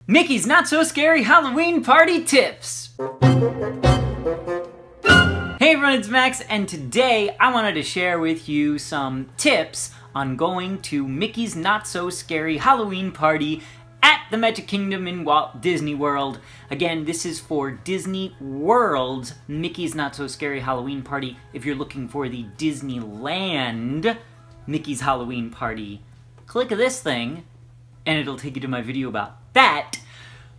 Mickey's Not So Scary Halloween Party Tips! Hey everyone, it's Max, and today I wanted to share with you some tips on going to Mickey's Not So Scary Halloween Party at the Magic Kingdom in Walt Disney World. Again, this is for Disney World's Mickey's Not So Scary Halloween Party. If you're looking for the Disneyland Mickey's Halloween Party, click this thing and it'll take you to my video about that.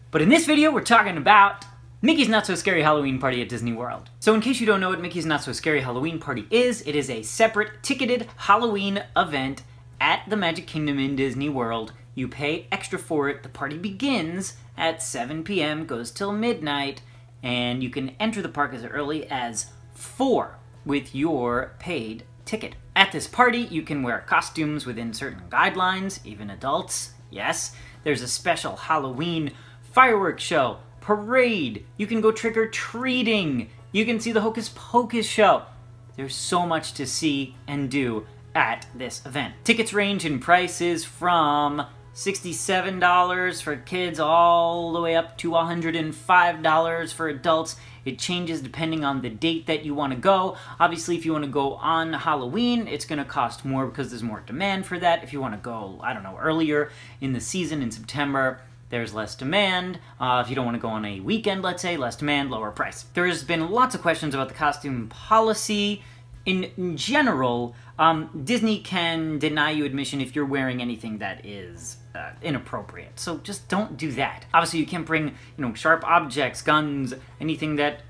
But in this video, we're talking about Mickey's Not So Scary Halloween Party at Disney World. So in case you don't know what Mickey's Not So Scary Halloween Party is, it is a separate ticketed Halloween event at the Magic Kingdom in Disney World. You pay extra for it. The party begins at 7 p.m., goes till midnight, and you can enter the park as early as 4 with your paid ticket. At this party, you can wear costumes within certain guidelines, even adults. Yes, there's a special Halloween fireworks show, parade, you can go trick-or-treating, you can see the Hocus-Pocus show. There's so much to see and do at this event. Tickets range in prices from $67 for kids all the way up to $105 for adults. It changes depending on the date that you want to go. Obviously, if you want to go on Halloween, it's going to cost more because there's more demand for that. If you want to go, I don't know, earlier in the season in September, there's less demand. If you don't want to go on a weekend, let's say, less demand, lower price. There's been lots of questions about the costume policy. In general, Disney can deny you admission if you're wearing anything that is inappropriate. So just don't do that. Obviously, you can't bring, sharp objects, guns, anything that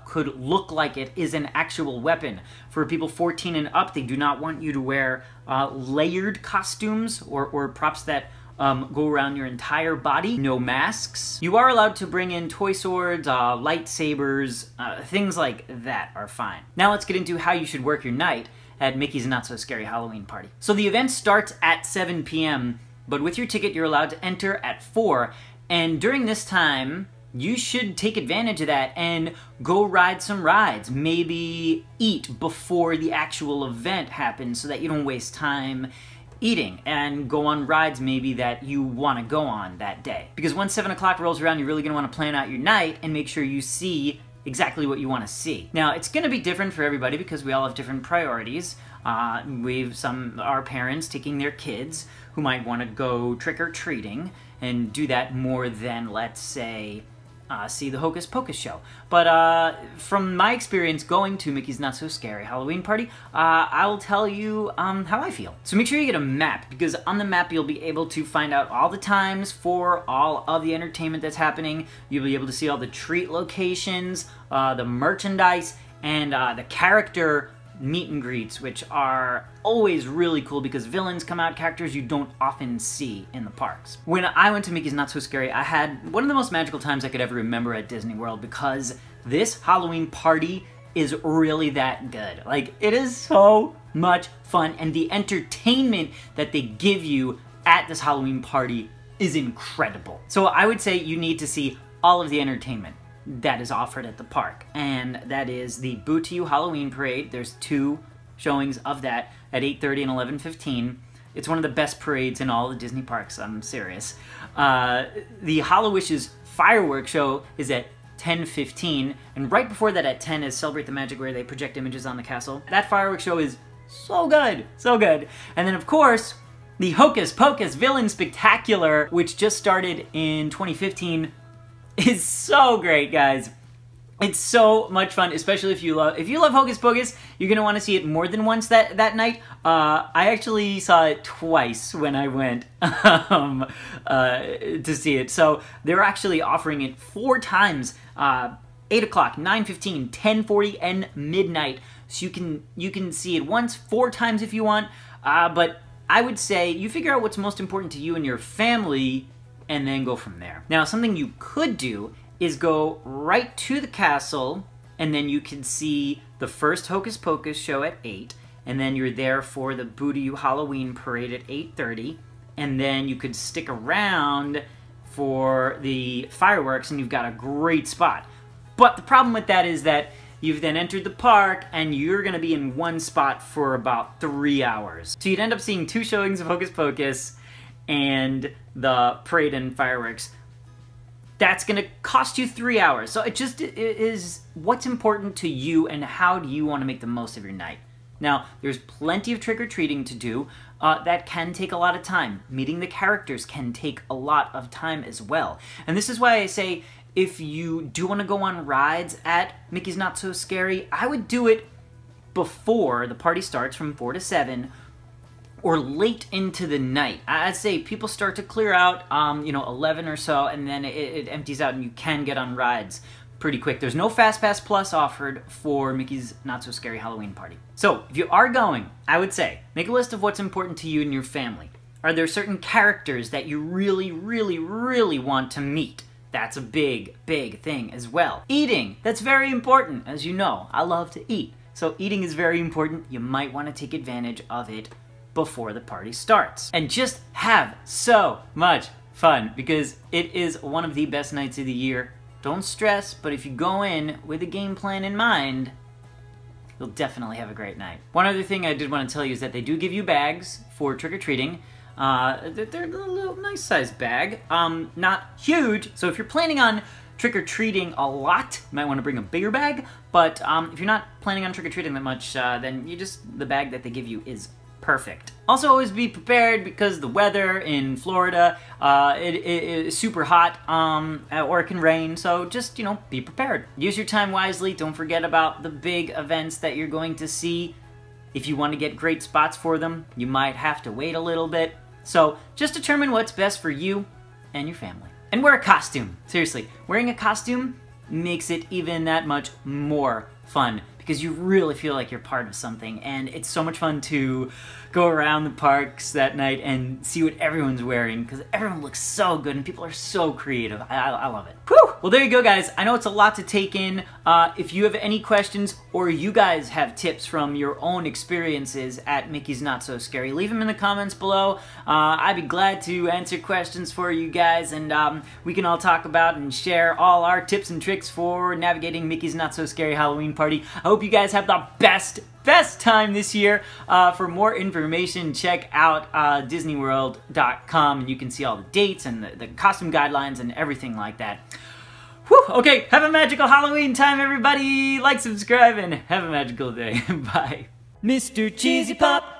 could look like it is an actual weapon. For people 14 and up, they do not want you to wear layered costumes or props that go around your entire body. No masks. You are allowed to bring in toy swords, lightsabers, things like that are fine. Now let's get into how you should work your night at Mickey's Not So Scary Halloween Party. So the event starts at 7 p.m., but with your ticket you're allowed to enter at 4, and during this time you should take advantage of that and go ride some rides. Maybe eat before the actual event happens so that you don't waste time eating, and go on rides maybe that you want to go on that day. Because once 7 o'clock rolls around, you're really going to want to plan out your night and make sure you see exactly what you want to see. Now, it's going to be different for everybody because we all have different priorities. We've our parents taking their kids who might want to go trick-or-treating and do that more than, let's say, see the Hocus-Pocus show. But from my experience going to Mickey's Not So Scary Halloween Party, I will tell you how I feel. So make sure you get a map, because on the map you'll be able to find out all the times for all of the entertainment that's happening. You'll be able to see all the treat locations, the merchandise, and the character meet and greets, which are always really cool because villains come out, characters you don't often see in the parks. When I went to Mickey's Not So Scary, I had one of the most magical times I could ever remember at Disney World, because this Halloween party is really that good. Like, it is so much fun, and the entertainment that they give you at this Halloween party is incredible. So I would say you need to see all of the entertainment that is offered at the park, and that is the Boo to You Halloween Parade. There's 2 showings of that at 8:30 and 11:15. It's one of the best parades in all the Disney parks, I'm serious. The Hallowishes fireworks show is at 10:15, and right before that at 10 is Celebrate the Magic, where they project images on the castle. That fireworks show is so good, so good. And then of course, the Hocus-Pocus Villain Spectacular, which just started in 2015, is so great, guys. It's so much fun, especially if you love Hocus-Pocus. You're gonna want to see it more than once that night. I actually saw it twice when I went to see it. So they're actually offering it 4 times: 8 o'clock, 9:15, 10:40, and midnight. So you can see it once, 4 times if you want. But I would say you figure out what's most important to you and your family, and then go from there. Now, something you could do is go right to the castle, and then you can see the first Hocus Pocus show at 8, and then you're there for the Boo to You Halloween Parade at 8:30, and then you could stick around for the fireworks, and you've got a great spot. But the problem with that is that you've then entered the park, and you're going to be in one spot for about 3 hours. So you'd end up seeing 2 showings of Hocus Pocus and the parade and fireworks that's gonna cost you 3 hours. So it just is what's important to you and how do you want to make the most of your night. Now, there's plenty of trick-or-treating to do. That can take a lot of time. Meeting the characters can take a lot of time as well. And this is why I say, if you do want to go on rides at Mickey's Not So Scary, I would do it before the party starts from 4 to 7, or late into the night. I'd say people start to clear out, 11 or so, and then it empties out and you can get on rides pretty quick. There's no Fast Pass Plus offered for Mickey's Not So Scary Halloween Party. So, if you are going, I would say, make a list of what's important to you and your family. Are there certain characters that you really, really, really want to meet? That's a big, big thing as well. Eating, that's very important. As you know, I love to eat. So eating is very important. You might want to take advantage of it before the party starts. And just have so much fun, because it is one of the best nights of the year. Don't stress, but if you go in with a game plan in mind, you'll definitely have a great night. One other thing I did want to tell you is that they do give you bags for trick-or-treating. They're a little nice-sized bag, not huge, so if you're planning on trick-or-treating a lot, you might want to bring a bigger bag, but if you're not planning on trick-or-treating that much, then the bag that they give you is perfect. Also, always be prepared, because the weather in Florida, it is super hot, or it can rain, so just, be prepared. Use your time wisely. Don't forget about the big events that you're going to see. If you want to get great spots for them, you might have to wait a little bit. So just determine what's best for you and your family. And wear a costume. Seriously, wearing a costume makes it even that much more fun, because you really feel like you're part of something, and it's so much fun to go around the parks that night and see what everyone's wearing, because everyone looks so good and people are so creative. I love it. Whew! Well, there you go, guys. I know it's a lot to take in. If you have any questions, or you guys have tips from your own experiences at Mickey's Not So Scary, leave them in the comments below. I'd be glad to answer questions for you guys, and we can all talk about and share all our tips and tricks for navigating Mickey's Not So Scary Halloween Party. I hope you guys have the best time this year. For more information, check out disneyworld.com, and you can see all the dates and the costume guidelines and everything like that. Whew, okay, have a magical Halloween time, everybody! Like, subscribe, and have a magical day. Bye. Mr. Cheesy Pop!